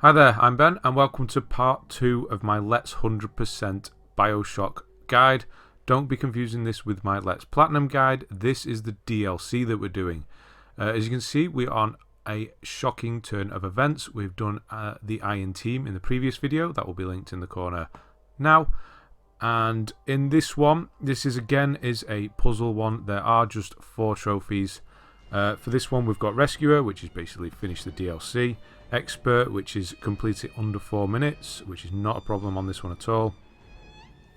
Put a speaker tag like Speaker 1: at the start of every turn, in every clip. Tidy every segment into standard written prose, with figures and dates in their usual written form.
Speaker 1: Hi there, I'm Ben and welcome to part 2 of my Let's 100% Bioshock guide. Don't be confusing this with my Let's Platinum guide. This is the DLC that we're doing. As you can see, we're on a shocking turn of events. We've done the Iron Team in the previous video. That will be linked in the corner now. And in this one, this is again a puzzle one. There are just 4 trophies. For this one, we've got Rescuer, which is basically finish the DLC. Expert, which is complete it under 4 minutes, which is not a problem on this one at all.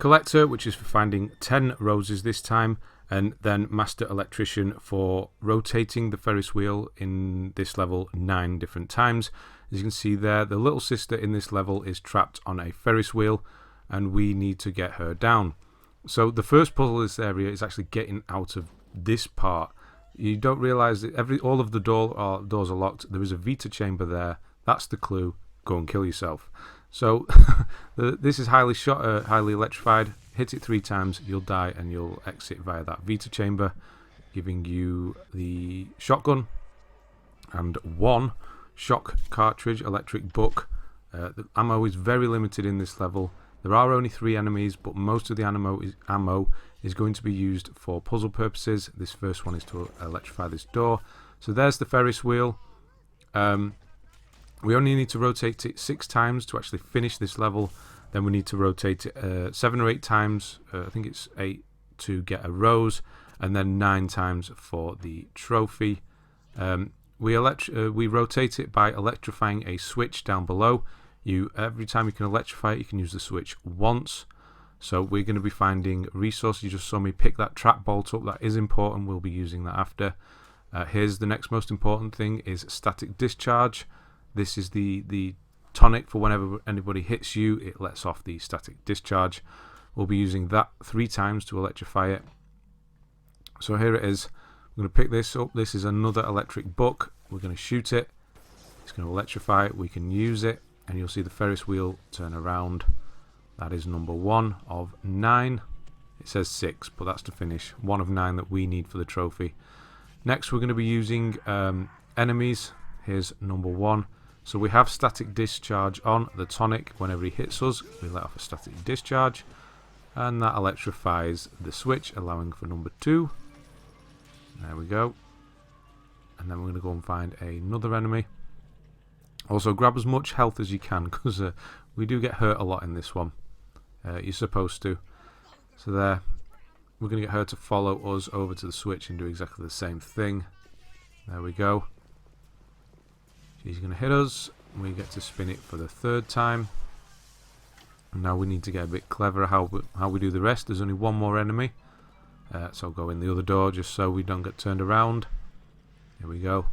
Speaker 1: Collector, which is for finding 10 roses this time. And then Master Electrician for rotating the Ferris wheel in this level 9 different times. As you can see there, the little sister in this level is trapped on a Ferris wheel, and we need to get her down. So the first puzzle in this area is actually getting out of this part. You don't realise that all of the doors are locked. There is a Vita chamber there. That's the clue. Go and kill yourself. So this is highly electrified. Hit it 3 times, you'll die, and you'll exit via that Vita chamber, giving you the shotgun and 1 shock cartridge, electric book. The ammo is very limited in this level. There are only 3 enemies, but most of the ammo is going to be used for puzzle purposes. This first one is to electrify this door. So there's the Ferris wheel. We only need to rotate it 6 times to actually finish this level. Then we need to rotate it 7 or 8 times. I think it's 8 to get a rose, and then 9 times for the trophy. We rotate it by electrifying a switch down below. Every time you can electrify it, you can use the switch once. So we're going to be finding resources. You just saw me pick that trap bolt up. That is important. We'll be using that after. Here's the next most important thing: is static discharge. This is the tonic for whenever anybody hits you, it lets off the static discharge. We'll be using that 3 times to electrify it. So here it is. I'm going to pick this up. This is another electric book. We're going to shoot it. It's going to electrify it. We can use it, and you'll see the Ferris wheel turn around. That is number 1 of 9. It says 6, but that's to finish. 1 of 9 that we need for the trophy. Next, we're going to be using enemies. Here's number 1. So we have static discharge on the tonic. Whenever he hits us, we let off a static discharge, and that electrifies the switch, allowing for number 2. There we go. And then we're going to go and find another enemy. Also, grab as much health as you can, because we do get hurt a lot in this one. You're supposed to. So there, we're going to get her to follow us over to the switch and do exactly the same thing. There we go. She's going to hit us. We get to spin it for the 3rd time. And now we need to get a bit clever how we do the rest. There's only 1 more enemy. So I'll go in the other door just so we don't get turned around. Here we go.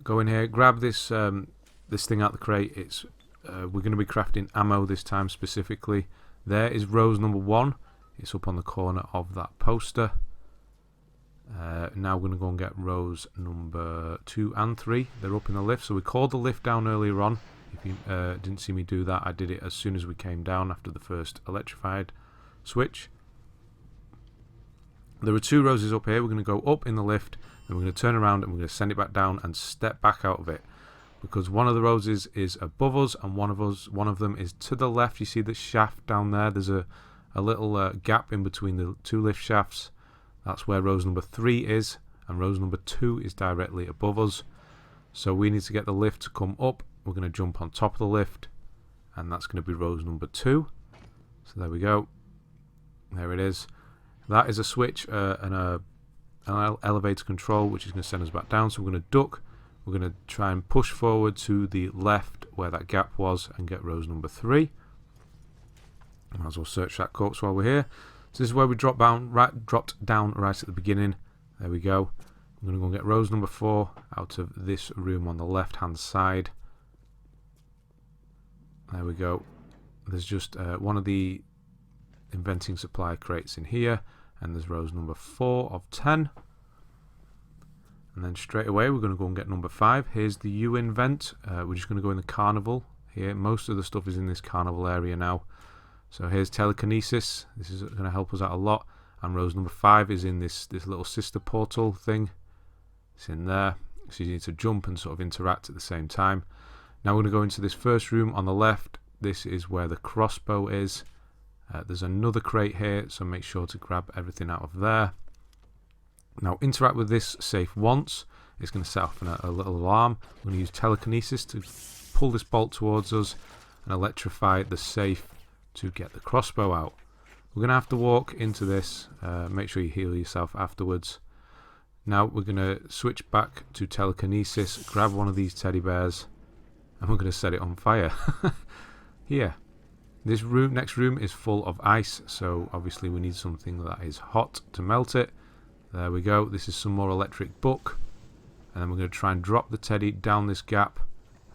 Speaker 1: Go in here, grab this this thing out the crate. We're going to be crafting ammo this time specifically. There is rose number 1. It's up on the corner of that poster. Now we're going to go and get rows number 2 and 3. They're up in the lift. So we called the lift down earlier on. If you didn't see me do that, I did it as soon as we came down after the first electrified switch. There are 2 roses up here. We're going to go up in the lift, then we're going to turn around and we're going to send it back down and step back out of it, because one of the roses is above us and one of them is to the left. You see the shaft down there? There's a little gap in between the 2 lift shafts. That's where rose number 3 is, and rose number 2 is directly above us. So we need to get the lift to come up. We're going to jump on top of the lift, and that's going to be rose number 2. So there we go. There it is. That is a switch and an elevator control, which is going to send us back down. So we're going to duck. We're going to try and push forward to the left where that gap was and get rose number 3. Might as well search that corpse while we're here. So this is where we dropped down right at the beginning. There we go. I'm going to go and get rose number 4 out of this room on the left hand side. There we go. There's just one of the inventing supply crates in here, and there's rose number 4 of 10. And then straight away we're going to go and get number 5. Here's the U invent. We're just going to go in the carnival here. Most of the stuff is in this carnival area now. So here's telekinesis. This is going to help us out a lot. And rose number 5 is in this little sister portal thing. It's in there. So you need to jump and sort of interact at the same time. Now we're going to go into this first room on the left. This is where the crossbow is. There's another crate here, so make sure to grab everything out of there. Now interact with this safe once. It's going to set off a little alarm. We're going to use telekinesis to pull this bolt towards us and electrify the safe to get the crossbow out. We're going to have to walk into this. Make sure you heal yourself afterwards. Now we're going to switch back to telekinesis, grab one of these teddy bears, and we're going to set it on fire. Here. This next room is full of ice, so obviously we need something that is hot to melt it. There we go. This is some more electric book. And then we're going to try and drop the teddy down this gap,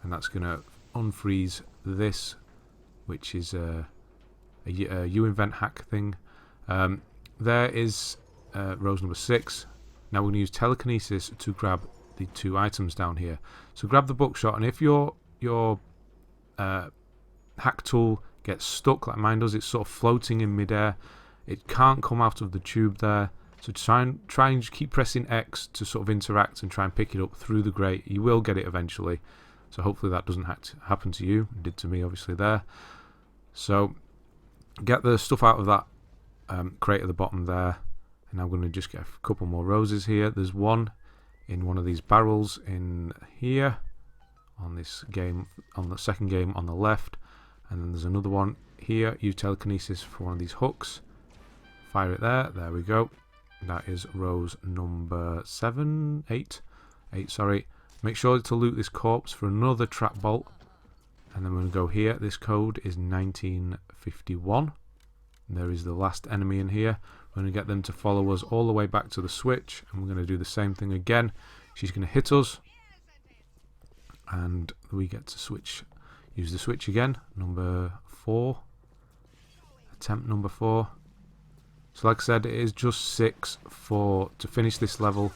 Speaker 1: and that's going to unfreeze this, which is a U-invent hack thing. There is rose number 6. Now we're going to use telekinesis to grab the 2 items down here. So grab the bookshot, and if your hack tool gets stuck like mine does, it's sort of floating in midair. It can't come out of the tube there. So try and just keep pressing X to sort of interact and try and pick it up through the grate. You will get it eventually. So hopefully that doesn't happen to you. It did to me obviously there. So get the stuff out of that crate at the bottom there. And I'm going to just get a couple more roses here. There's one in one of these barrels in here on this game, on the second game on the left. And then there's another one here. Use telekinesis for one of these hooks. Fire it there. There we go. That is rose number 8. Sorry. Make sure to loot this corpse for another trap bolt. And then we're going to go here. This code is 1951. There is the last enemy in here. We're going to get them to follow us all the way back to the switch. And we're going to do the same thing again. She's going to hit us. And we get to switch. Use the switch again. Number 4. Attempt number 4. So like I said, it is just 6 to finish this level.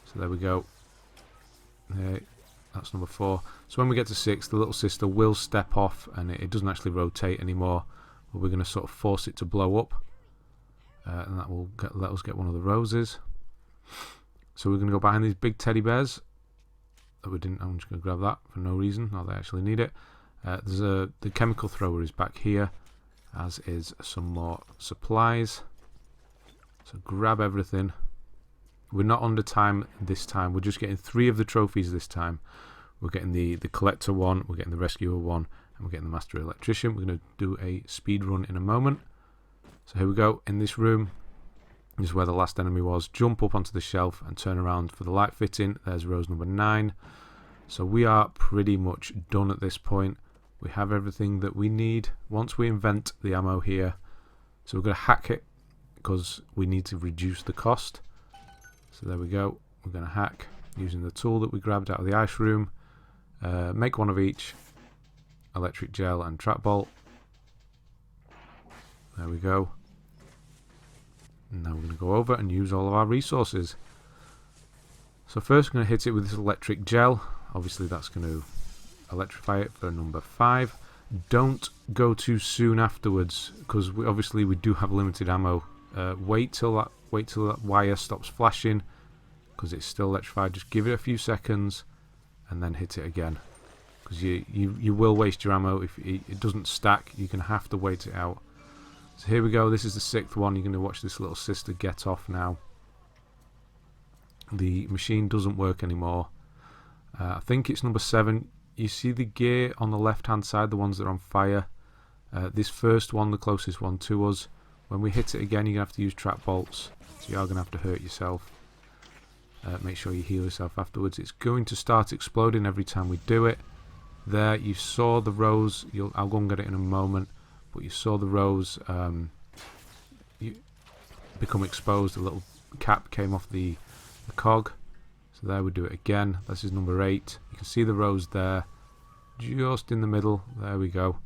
Speaker 1: So there we go. That's number 4. So when we get to 6, the little sister will step off, and it doesn't actually rotate anymore. But we're going to sort of force it to blow up, and that will let us get one of the roses. So we're going to go behind these big teddy bears. I'm just going to grab that for no reason. Now they actually need it. The chemical thrower is back here, as is some more supplies. So grab everything. We're not under time this time. We're just getting 3 of the trophies this time. We're getting the collector one, we're getting the rescuer one, and we're getting the master electrician. We're going to do a speed run in a moment. So here we go. In this room, this is where the last enemy was. Jump up onto the shelf and turn around for the light fitting. There's rose number 9. So we are pretty much done at this point. We have everything that we need. Once we invent the ammo here, so we're going to hack it, because we need to reduce the cost. So there we go. We're going to hack using the tool that we grabbed out of the ice room. Make one of each. Electric gel and trap bolt. There we go. And now we're going to go over and use all of our resources. So first we're going to hit it with this electric gel. Obviously that's going to electrify it for number 5. Don't go too soon afterwards, because obviously we do have limited ammo. Wait till that wire stops flashing, because it's still electrified. Just give it a few seconds and then hit it again, because you will waste your ammo if it doesn't stack. You're going to have to wait it out. So here we go. This is the 6th one. You're going to watch this little sister get off now. The machine doesn't work anymore. I think it's number 7. You see the gear on the left hand side, the ones that are on fire. This first one, the closest one to us, when we hit it again, you're going to have to use trap bolts, so you are going to have to hurt yourself. Make sure you heal yourself afterwards. It's going to start exploding every time we do it. There, you saw the rose. I'll go and get it in a moment, but you saw the rose become exposed. A little cap came off the cog. So there we do it again. This is number 8. You can see the rose there, just in the middle. There we go.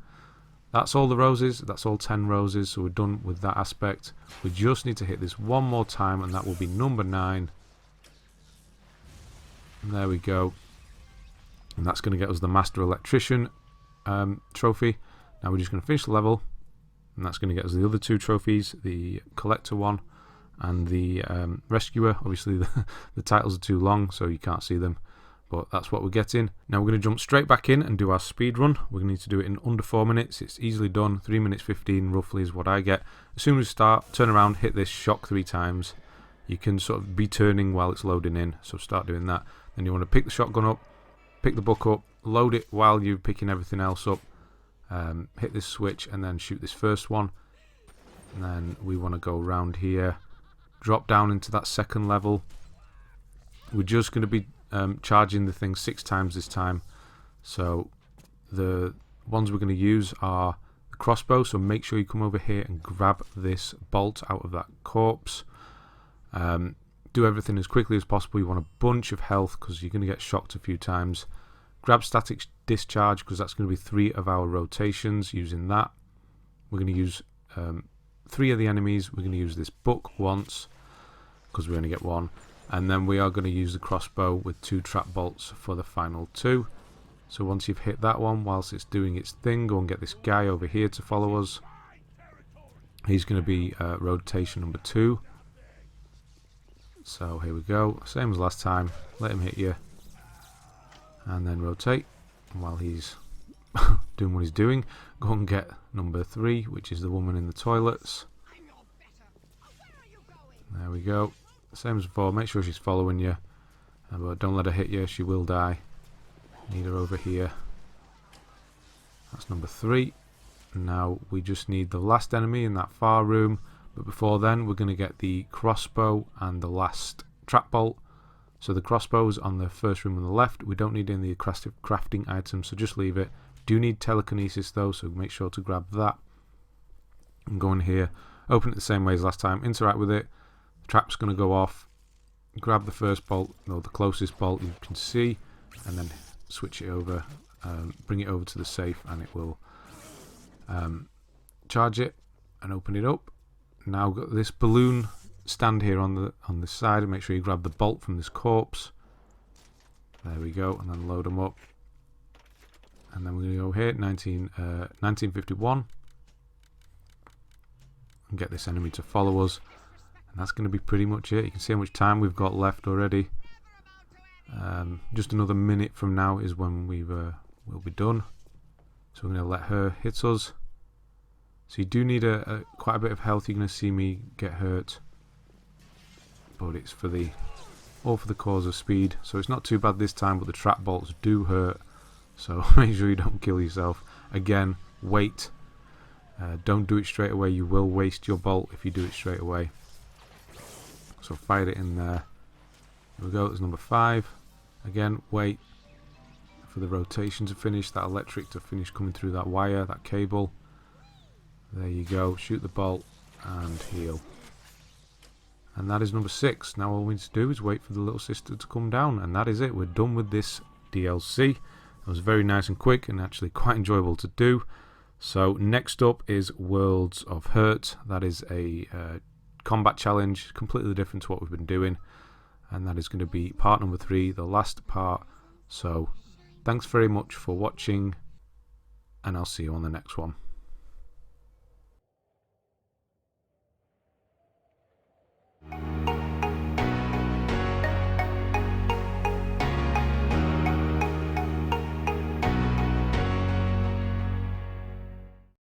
Speaker 1: That's all the roses. That's all 10 roses. So we're done with that aspect. We just need to hit this one more time, and that will be number 9. And there we go. And that's going to get us the Master Electrician trophy. Now we're just going to finish the level, and that's going to get us the other 2 trophies, the Collector one and the Rescuer. Obviously the titles are too long, so you can't see them, but that's what we're getting. Now we're going to jump straight back in and do our speed run. We're going to need to do it in under 4 minutes. It's easily done. 3 minutes 15 roughly is what I get. As soon as we start, turn around, hit this shock 3 times. You can sort of be turning while it's loading in, so start doing that. Then you want to pick the shotgun up, pick the book up, load it while you're picking everything else up. Hit this switch and then shoot this first one. And then we want to go around here, drop down into that second level. We're just going to be charging the thing 6 times this time. So the ones we're going to use are the crossbow, so make sure you come over here and grab this bolt out of that corpse. Do everything as quickly as possible. You want a bunch of health because you're going to get shocked a few times. Grab static discharge because that's going to be 3 of our rotations using that. We're going to use 3 of the enemies. We're going to use this book once because we only get 1. And then we are going to use the crossbow with 2 trap bolts for the final 2. So once you've hit that one, whilst it's doing its thing, go and get this guy over here to follow us. He's going to be rotation number 2. So here we go, same as last time, let him hit you. And then rotate. And while he's doing what he's doing, go and get number 3, which is the woman in the toilets. There we go. Same as before, make sure she's following you. But don't let her hit you, she will die. Need her over here. That's number 3. Now we just need the last enemy in that far room. But before then, we're going to get the crossbow and the last trap bolt. So the crossbow's on the first room on the left. We don't need any crafting items, so just leave it. Do need telekinesis though, so make sure to grab that. And go in here, open it the same way as last time, interact with it. The trap's going to go off. Grab the first bolt, or the closest bolt you can see, and then switch it over. Bring it over to the safe, and it will charge it and open it up. Now got this balloon stand here on the side, and make sure you grab the bolt from this corpse. There we go, and then load them up. And then we're going to go here, 1951, and get this enemy to follow us. And that's going to be pretty much it. You can see how much time we've got left already. Just another minute from now is when we'll be done. So we're going to let her hit us. So you do need quite a bit of health. You're going to see me get hurt, but it's all for the cause of speed. So it's not too bad this time, but the trap bolts do hurt. So make sure you don't kill yourself. Again, wait. Don't do it straight away. You will waste your bolt if you do it straight away. So fire it in there. There we go. There's number 5. Again, wait for the rotation to finish. That electric to finish coming through that wire, that cable. There you go, shoot the bolt and heal. And that is number 6. Now all we need to do is wait for the little sister to come down, and that is it. We're done with this DLC. It was very nice and quick and actually quite enjoyable to do. So next up is Worlds of Hurt. That is a combat challenge, completely different to what we've been doing. And that is going to be part number 3, the last part. So thanks very much for watching, and I'll see you on the next one.